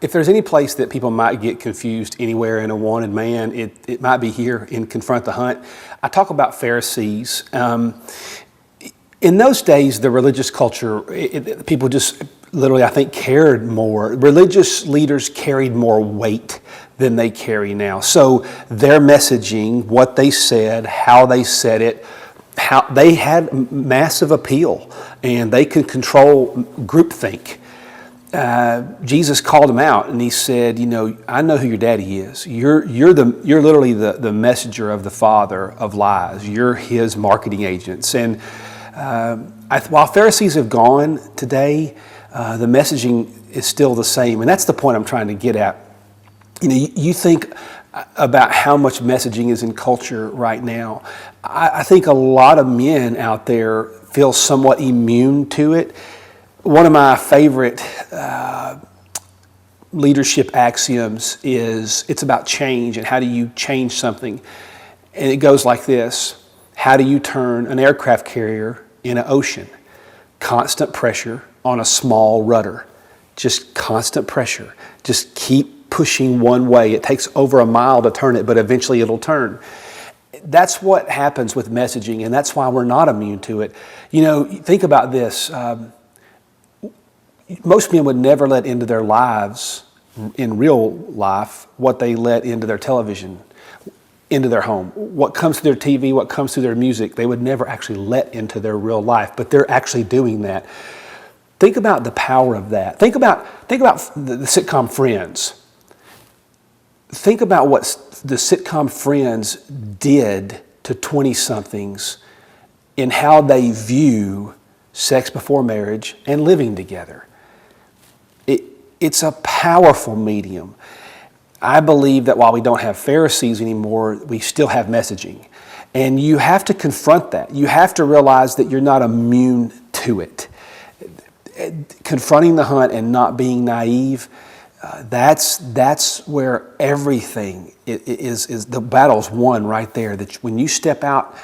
If there's any place that people might get confused anywhere in A Wanted Man, it might be here in Confront the Hunt. I talk about Pharisees. In those days, the religious culture, people just literally, I think, cared more. Religious leaders carried more weight than they carry now. So their messaging, what they said, how they said it, how they had massive appeal, and they could control groupthink. Jesus called him out, and he said, I know who your daddy is. You're literally the messenger of the father of lies. You're his marketing agents. And while Pharisees have gone today, the messaging is still the same. And that's the point I'm trying to get at. You think about how much messaging is in culture right now. I think a lot of men out there feel somewhat immune to it. One of my favorite leadership axioms is it's about change and how do you change something. And it goes like this. How do you turn an aircraft carrier in an ocean? Constant pressure on a small rudder. Just constant pressure. Just keep pushing one way. It takes over a mile to turn it, but eventually it'll turn. That's what happens with messaging, and that's why we're not immune to it. Think about this. Most men would never let into their lives, in real life, what they let into their television, into their home. What comes through their TV, what comes through their music, they would never actually let into their real life, but they're actually doing that. Think about the power of that. Think about the sitcom Friends. Think about what the sitcom Friends did to 20-somethings in how they view sex before marriage and living together. It's a powerful medium. I believe that while we don't have Pharisees anymore, we still have messaging. And you have to confront that. You have to realize that you're not immune to it. Confronting the hunt and not being naive, that's where everything is the battle's won right there. That when you step out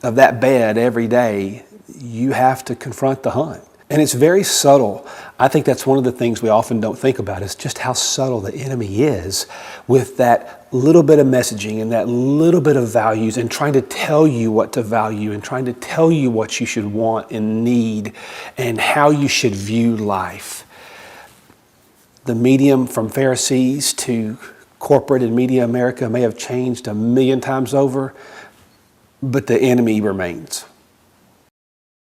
of that bed every day, you have to confront the hunt. And it's very subtle. I think that's one of the things we often don't think about is just how subtle the enemy is with that little bit of messaging and that little bit of values and trying to tell you what to value and trying to tell you what you should want and need and how you should view life. The medium from Pharisees to corporate and media America may have changed 1,000,000 times over, but the enemy remains.